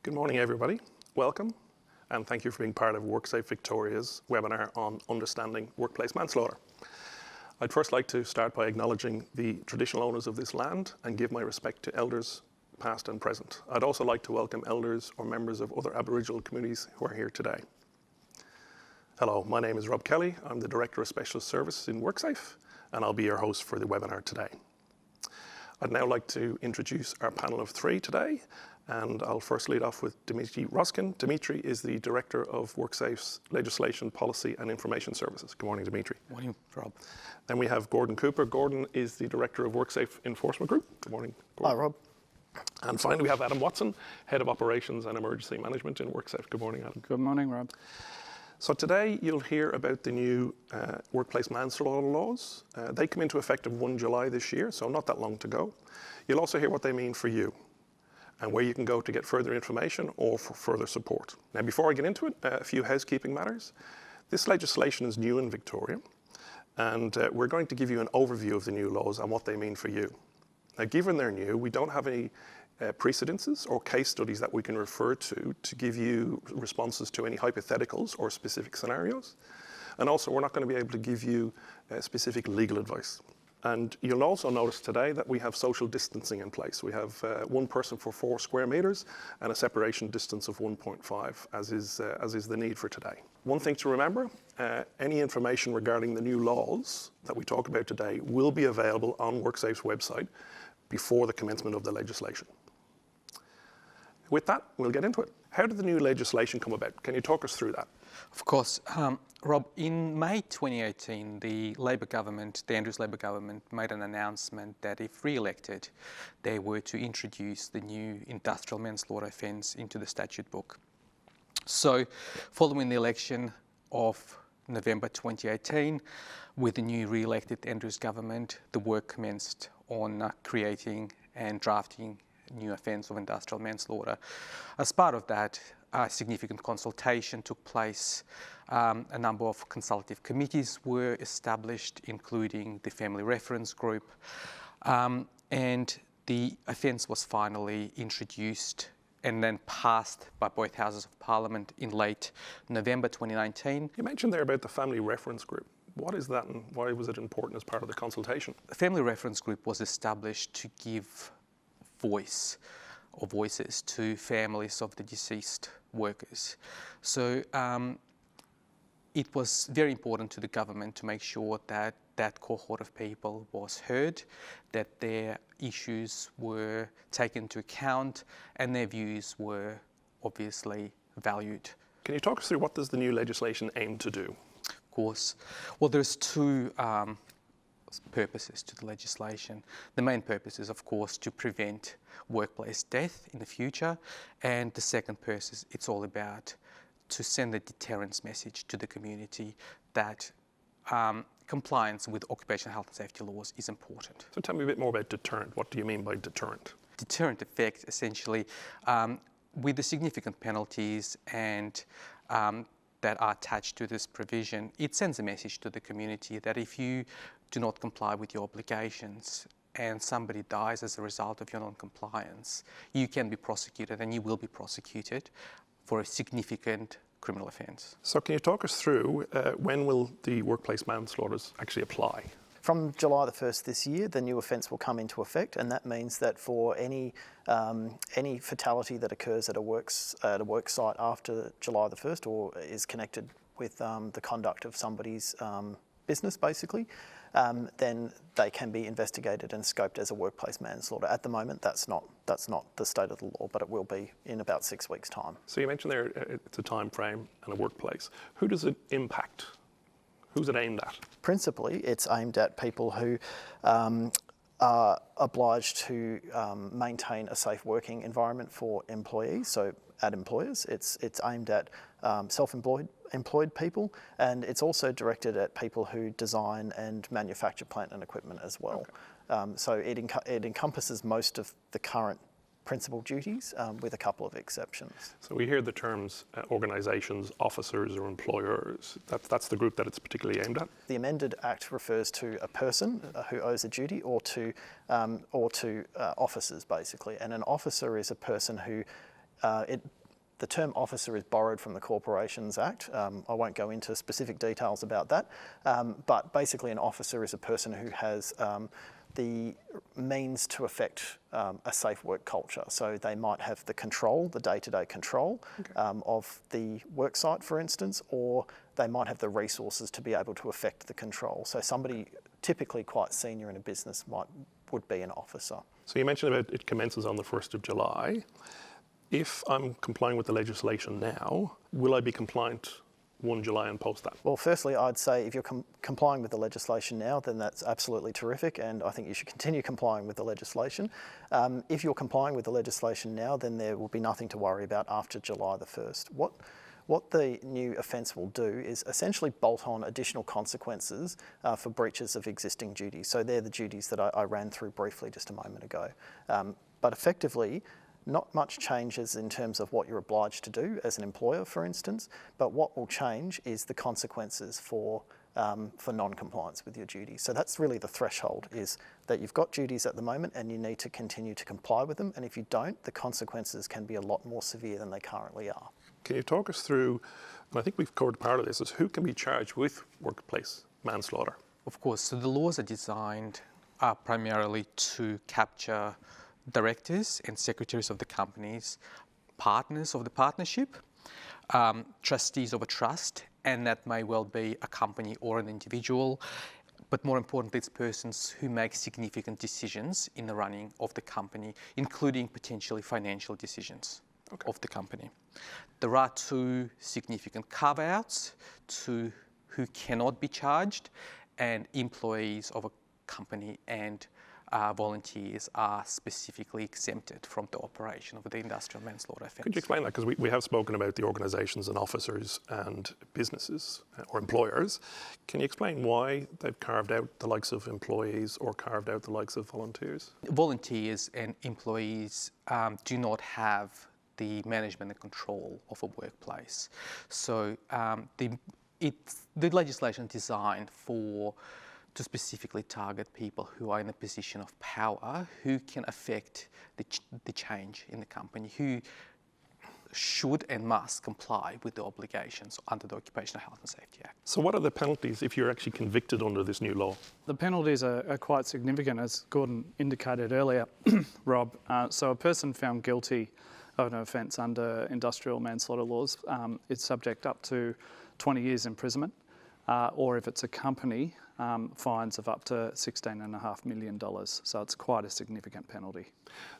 Good morning, everybody. Welcome, and thank you for being part of WorkSafe Victoria's webinar on understanding workplace manslaughter. I'd first like to start by acknowledging the traditional owners of this land and give my respect to elders past and present. I'd also like to welcome elders or members of other Aboriginal communities who are here today. Hello, my name is Rob Kelly. I'm the Director of Specialist Services in WorkSafe, and I'll be your host for the webinar today. I'd now like to introduce our panel of three today, and I'll first lead off with Dimitri Roskin. Dimitri is the Director of WorkSafe's Legislation, Policy and Information Services. Good morning, Dimitri. Morning, Rob. Then we have Gordon Cooper. Gordon is the Director of WorkSafe Enforcement Group. Good morning, Gordon. Hi, Rob. And finally, we have Adam Watson, Head of Operations and Emergency Management in WorkSafe. Good morning, Adam. Good morning, Rob. So today you'll hear about the new workplace manslaughter laws. They come into effect of 1 July this year, so not that long to go. You'll also hear what they mean for you and where you can go to get further information or for further support. Now, before I get into it, a few housekeeping matters. This legislation is new in Victoria, and we're going to give you an overview of the new laws and what they mean for you. Now, given they're new, we don't have any precedences or case studies that we can refer to give you responses to any hypotheticals or specific scenarios. And also, we're not going to be able to give you specific legal advice. And you'll also notice today that we have social distancing in place. We have one person for 4 square meters and a separation distance of 1.5, as is the need for today. One thing to remember, any information regarding the new laws that we talk about today will be available on WorkSafe's website before the commencement of the legislation. With that, we'll get into it. How did the new legislation come about? Can you talk us through that? Of course. Rob, in May 2018, the Labor government, the Andrews Labor government, made an announcement that if re-elected, they were to introduce the new industrial manslaughter offence into the statute book. So, following the election of November 2018, with the new re-elected Andrews government, the work commenced on creating and drafting new offence of industrial manslaughter. As part of that, significant consultation took place. A number of consultative committees were established, including the Family Reference Group, and the offence was finally introduced and then passed by both Houses of Parliament in late November 2019. You mentioned there about the Family Reference Group. What is that and why was it important as part of the consultation? The Family Reference Group was established to give voice or voices to families of the deceased workers. So it was very important to the government to make sure that that cohort of people was heard, that their issues were taken into account and their views were obviously valued. Can you talk us through what does the new legislation aim to do? Of course. Well, there's two purposes to the legislation. The main purpose is, of course, to prevent workplace death in the future, and the second purpose, it's all about to send a deterrence message to the community that compliance with occupational health and safety laws is important. So tell me a bit more about deterrent. What do you mean by deterrent? Deterrent effect, essentially, with the significant penalties and that are attached to this provision, it sends a message to the community that if you do not comply with your obligations and somebody dies as a result of your non-compliance, you can be prosecuted and you will be prosecuted for a significant criminal offence. So can you talk us through when will the workplace manslaughters actually apply? From July the 1st this year, the new offence will come into effect, and that means that for any fatality that occurs at a work site after July the 1st or is connected with the conduct of somebody's business, basically, then they can be investigated and scoped as a workplace manslaughter. At the moment, that's not the state of the law, but it will be in about 6 weeks' time. So you mentioned there it's a time frame and a workplace. Who does it impact? Who's it aimed at? Principally, it's aimed at people who are obliged to maintain a safe working environment for employees. So at employers, it's aimed at self-employed people, and it's also directed at people who design and manufacture plant and equipment as well. Okay. So it encompasses most of the current principal duties, with a couple of exceptions. So we hear the terms organisations, officers or employers. That's the group that it's particularly aimed at? The amended Act refers to a person who owes a duty or to officers, basically. And an officer is a person who, the term officer is borrowed from the Corporations Act. I won't go into specific details about that, but basically an officer is a person who has the means to affect a safe work culture. So they might have the control, the day-to-day control of the work site, for instance, or they might have the resources to be able to affect the control. So somebody typically quite senior in a business would be an officer. So you mentioned about it commences on the 1st of July. If I'm complying with the legislation now, will I be compliant 1 July and post that? Well, firstly, I'd say if you're complying with the legislation now, then that's absolutely terrific, and I think you should continue complying with the legislation. If you're complying with the legislation now, then there will be nothing to worry about after July the 1st. What the new offence will do is essentially bolt on additional consequences for breaches of existing duties. So they're the duties that I ran through briefly just a moment ago. But effectively, not much changes in terms of what you're obliged to do as an employer, for instance, but what will change is the consequences for non-compliance with your duties. So that's really the threshold, is that you've got duties at the moment and you need to continue to comply with them, and if you don't, the consequences can be a lot more severe than they currently are. Can you talk us through, and I think we've covered part of this, is who can be charged with workplace manslaughter? Of course, so the laws are designed primarily to capture directors and secretaries of the companies, partners of the partnership, trustees of a trust, and that may well be a company or an individual, but more importantly, it's persons who make significant decisions in the running of the company, including potentially financial decisions of the company. There are two significant carve-outs to who cannot be charged, and employees of a company and volunteers are specifically exempted from the operation of the industrial manslaughter offence. Could you explain that? Because we have spoken about the organisations and officers and businesses or employers. Can you explain why they've carved out the likes of employees or carved out the likes of volunteers? Volunteers and employees do not have the management and control of a workplace. So the legislation is designed to specifically target people who are in a position of power, who can affect the change in the company, who should and must comply with the obligations under the Occupational Health and Safety Act. So what are the penalties if you're actually convicted under this new law? The penalties are quite significant, as Gordon indicated earlier, Rob. So a person found guilty of an offence under industrial manslaughter laws is subject up to 20 years imprisonment, or if it's a company, fines of up to $16.5 million. So it's quite a significant penalty.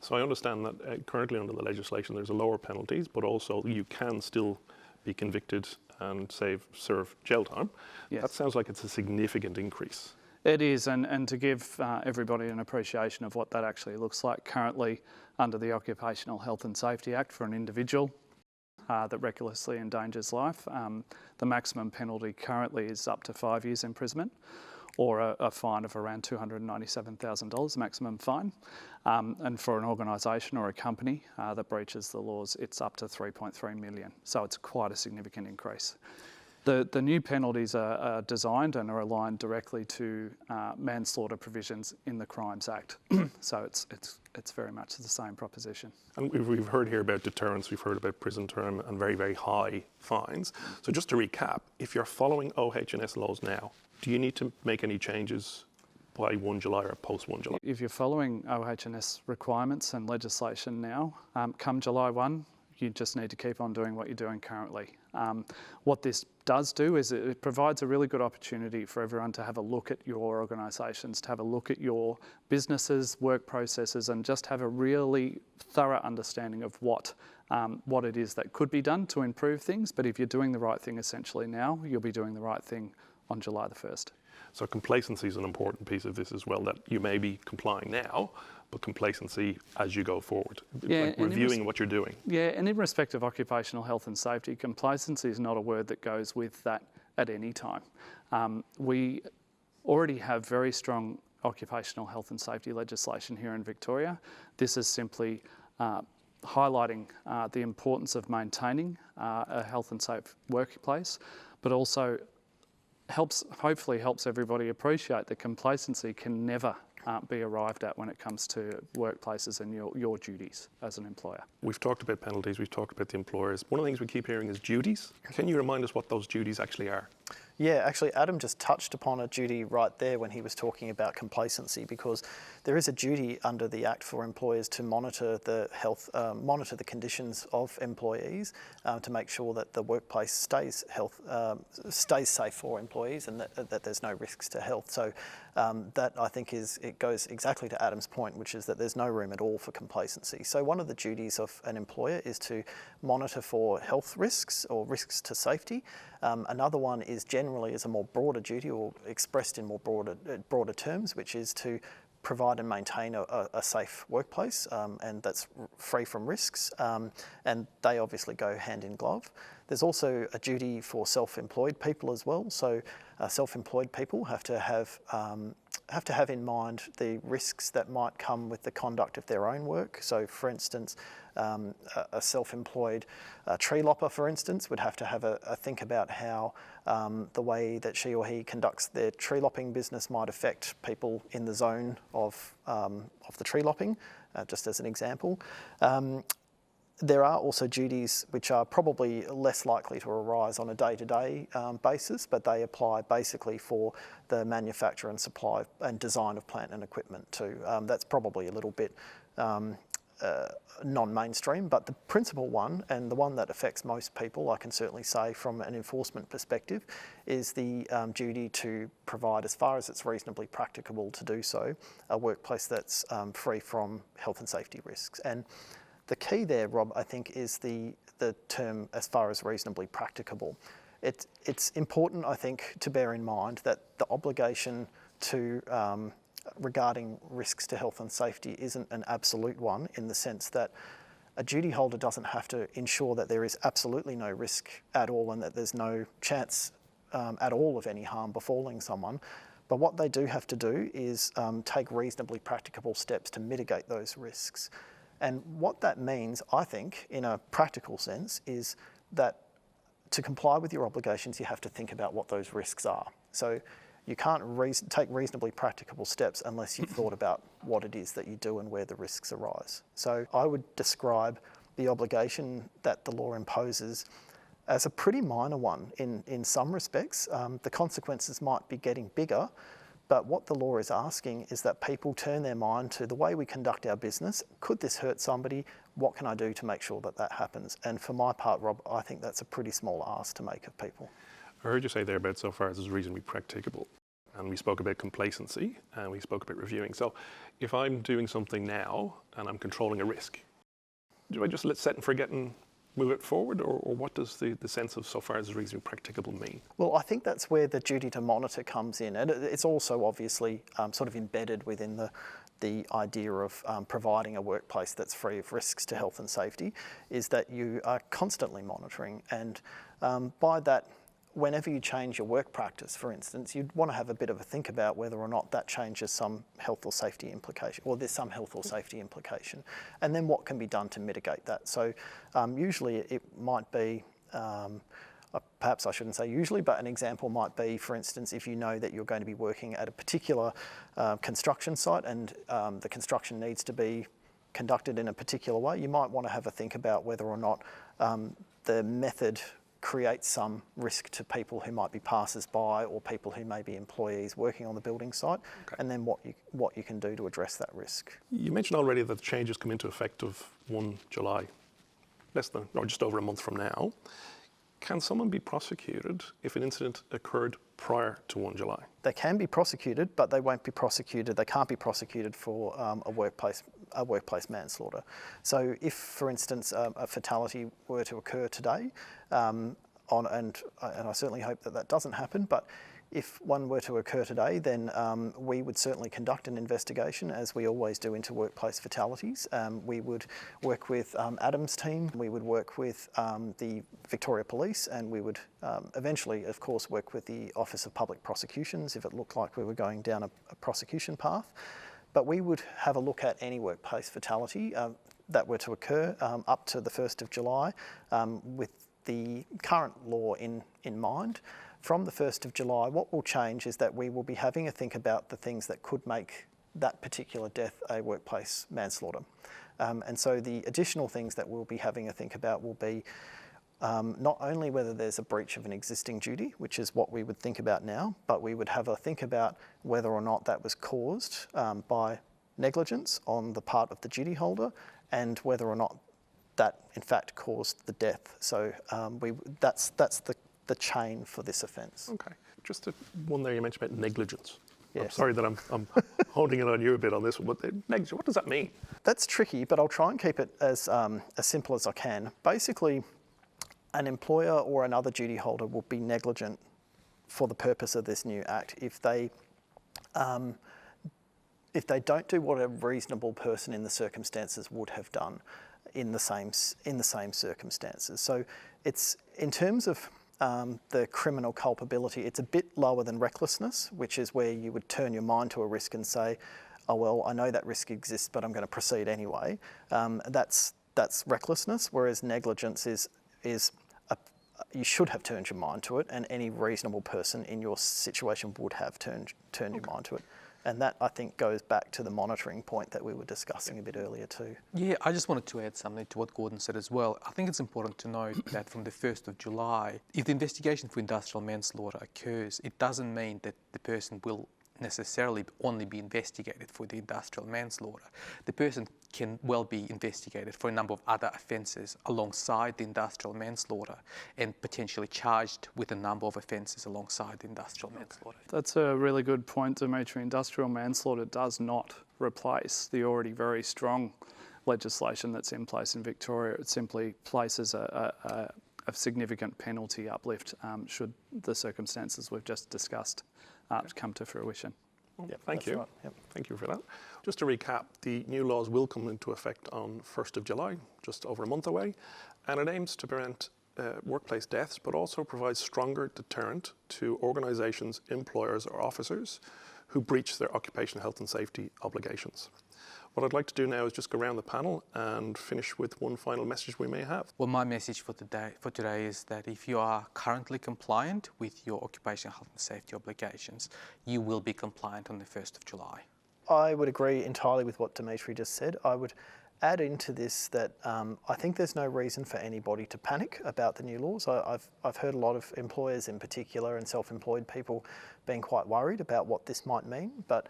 So I understand that currently under the legislation there's a lower penalties, but also you can still be convicted and serve jail time. Yes. That sounds like it's a significant increase. It is, and to give everybody an appreciation of what that actually looks like, currently under the Occupational Health and Safety Act for an individual that recklessly endangers life, the maximum penalty currently is up to 5 years imprisonment, or a fine of around $297,000 maximum fine. And for an organisation or a company that breaches the laws, it's up to $3.3 million. So it's quite a significant increase. The new penalties are designed and are aligned directly to manslaughter provisions in the Crimes Act. So it's very much the same proposition. And we've heard here about deterrence, we've heard about prison term and very, very high fines. So just to recap, if you're following OH&S laws now, do you need to make any changes by 1 July or post 1 July? If you're following OH&S requirements and legislation now, come July 1, you just need to keep on doing what you're doing currently. What this does do is it provides a really good opportunity for everyone to have a look at your organisations, to have a look at your businesses, work processes, and just have a really thorough understanding of what it is that could be done to improve things. But if you're doing the right thing essentially now, you'll be doing the right thing on July the 1st. So complacency is an important piece of this as well, that you may be complying now, but complacency as you go forward, like reviewing what you're doing. Yeah, and in respect of occupational health and safety, complacency is not a word that goes with that at any time. We already have very strong occupational health and safety legislation here in Victoria. This is simply highlighting the importance of maintaining a health and safe workplace, but also hopefully helps everybody appreciate that complacency can never be arrived at when it comes to workplaces and your duties as an employer. We've talked about penalties, we've talked about the employers. One of the things we keep hearing is duties. Can you remind us what those duties actually are? Yeah, actually, Adam just touched upon a duty right there when he was talking about complacency, because there is a duty under the Act for employers to monitor the health, monitor the conditions of employees to make sure that the workplace stays safe for employees and that there's no risks to health. So that, I think, it goes exactly to Adam's point, which is that there's no room at all for complacency. So one of the duties of an employer is to monitor for health risks or risks to safety. Another one is generally is a more broader duty, or expressed in more broader terms, which is to provide and maintain a safe workplace, and that's free from risks, and they obviously go hand in glove. There's also a duty for self-employed people as well. So self-employed people have to have in mind the risks that might come with the conduct of their own work. So, for instance, a self-employed tree lopper, for instance, would have to have a think about how the way that she or he conducts their tree lopping business might affect people in the zone of the tree lopping, just as an example. There are also duties which are probably less likely to arise on a day-to-day basis, but they apply basically for the manufacture and supply and design of plant and equipment too. That's probably a little bit non-mainstream, but the principal one, and the one that affects most people, I can certainly say from an enforcement perspective, is the duty to provide, as far as it's reasonably practicable to do so, a workplace that's free from health and safety risks. And the key there, Rob, I think, is the term "as far as reasonably practicable." It's important, I think, to bear in mind that the obligation to regarding risks to health and safety isn't an absolute one, in the sense that a duty holder doesn't have to ensure that there is absolutely no risk at all and that there's no chance at all of any harm befalling someone. But what they do have to do is take reasonably practicable steps to mitigate those risks. And what that means, I think, in a practical sense, is that to comply with your obligations, you have to think about what those risks are. So you can't take reasonably practicable steps unless you've thought about what it is that you do and where the risks arise. So I would describe the obligation that the law imposes as a pretty minor one in some respects. The consequences might be getting bigger, but what the law is asking is that people turn their mind to the way we conduct our business. Could this hurt somebody? What can I do to make sure that that happens? And for my part, Rob, I think that's a pretty small ask to make of people. I heard you say there about so far as is reasonably practicable. And we spoke about complacency and we spoke about reviewing. So if I'm doing something now and I'm controlling a risk, do I just let set and forget and move it forward, or what does the sense of so far as is reasonably practicable mean? Well, I think that's where the duty to monitor comes in. And it's also obviously sort of embedded within the idea of providing a workplace that's free of risks to health and safety, is that you are constantly monitoring. And by that, whenever you change your work practice, for instance, you'd want to have a bit of a think about whether or not that changes some health or safety implication, or there's some health or safety implication, and then what can be done to mitigate that. So usually it might be, perhaps I shouldn't say usually, but an example might be, for instance, if you know that you're going to be working at a particular construction site and the construction needs to be conducted in a particular way, you might want to have a think about whether or not the method creates some risk to people who might be passers-by or people who may be employees working on the building site, and then what you can do to address that risk. You mentioned already that the changes come into effect of 1 July, just over a month from now. Can someone be prosecuted if an incident occurred prior to 1 July? They can be prosecuted, but they won't be prosecuted. They can't be prosecuted for a workplace manslaughter. So if, for instance, a fatality were to occur today, and I certainly hope that that doesn't happen, but if one were to occur today, then we would certainly conduct an investigation, as we always do, into workplace fatalities. We would work with Adam's team, we would work with the Victoria Police, and we would eventually, of course, work with the Office of Public Prosecutions if it looked like we were going down a prosecution path. But we would have a look at any workplace fatality that were to occur up to the 1st of July with the current law in mind. From the 1st of July, what will change is that we will be having a think about the things that could make that particular death a workplace manslaughter. And so the additional things that we'll be having a think about will be not only whether there's a breach of an existing duty, which is what we would think about now, but we would have a think about whether or not that was caused by negligence on the part of the duty holder, and whether or not that in fact caused the death. So that's the chain for this offence. Okay, just one there you mentioned about negligence. Yes. I'm sorry that I'm holding it on you a bit on this one, but negligence, what does that mean? That's tricky, but I'll try and keep it as simple as I can. Basically, an employer or another duty holder will be negligent for the purpose of this new act if they don't do what a reasonable person in the circumstances would have done in the same circumstances. So it's, in terms of the criminal culpability, it's a bit lower than recklessness, which is where you would turn your mind to a risk and say, oh well, I know that risk exists, but I'm going to proceed anyway. That's recklessness, whereas negligence is you should have turned your mind to it, and any reasonable person in your situation would have turned your mind to it. And that, I think, goes back to the monitoring point that we were discussing a bit earlier too. Yeah, I just wanted to add something to what Gordon said as well. I think it's important to note that from the 1st of July, if the investigation for industrial manslaughter occurs, it doesn't mean that the person will necessarily only be investigated for the industrial manslaughter. The person can well be investigated for a number of other offences alongside the industrial manslaughter, and potentially charged with a number of offences alongside the industrial manslaughter. That's a really good point, Dimitri. Industrial manslaughter does not replace the already very strong legislation that's in place in Victoria. It simply places a significant penalty uplift should the circumstances we've just discussed come to fruition. Yep, thank you. Right. Yep. Thank you for that. Just to recap, the new laws will come into effect on 1st of July, just over a month away, and it aims to prevent workplace deaths, but also provides stronger deterrent to organisations, employers or officers who breach their occupational health and safety obligations. What I'd like to do now is just go around the panel and finish with one final message we may have. Well, my message for today is that if you are currently compliant with your occupational health and safety obligations, you will be compliant on the 1st of July. I would agree entirely with what Dimitri just said. I would add into this that I think there's no reason for anybody to panic about the new laws. I've heard a lot of employers in particular and self-employed people being quite worried about what this might mean, but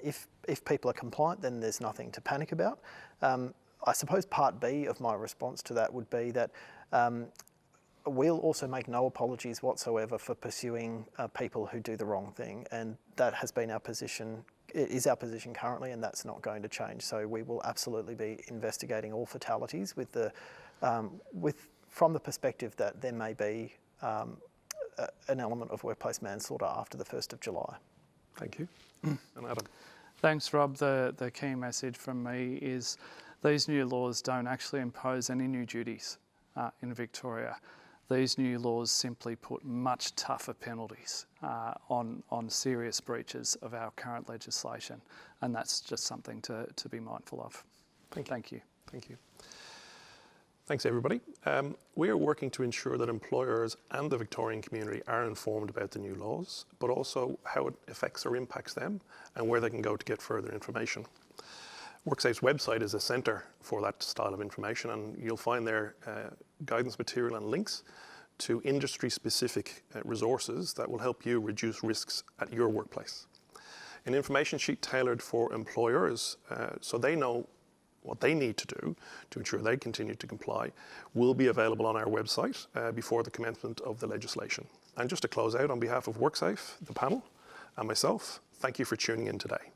if people are compliant, then there's nothing to panic about. I suppose part B of my response to that would be that we'll also make no apologies whatsoever for pursuing people who do the wrong thing, and that has been our position. It is our position currently, and that's not going to change. So we will absolutely be investigating all fatalities with from the perspective that there may be an element of workplace manslaughter after the 1st of July. Thank you. And Adam? Thanks, Rob. The key message from me is these new laws don't actually impose any new duties in Victoria. These new laws simply put much tougher penalties on serious breaches of our current legislation, and that's just something to be mindful of. Thank you. Thank you. Thanks, everybody. We are working to ensure that employers and the Victorian community are informed about the new laws, but also how it affects or impacts them and where they can go to get further information. WorkSafe's website is a centre for that style of information, and you'll find there guidance material and links to industry-specific resources that will help you reduce risks at your workplace. An information sheet tailored for employers so they know what they need to do to ensure they continue to comply will be available on our website before the commencement of the legislation. And just to close out, on behalf of WorkSafe, the panel, and myself, thank you for tuning in today.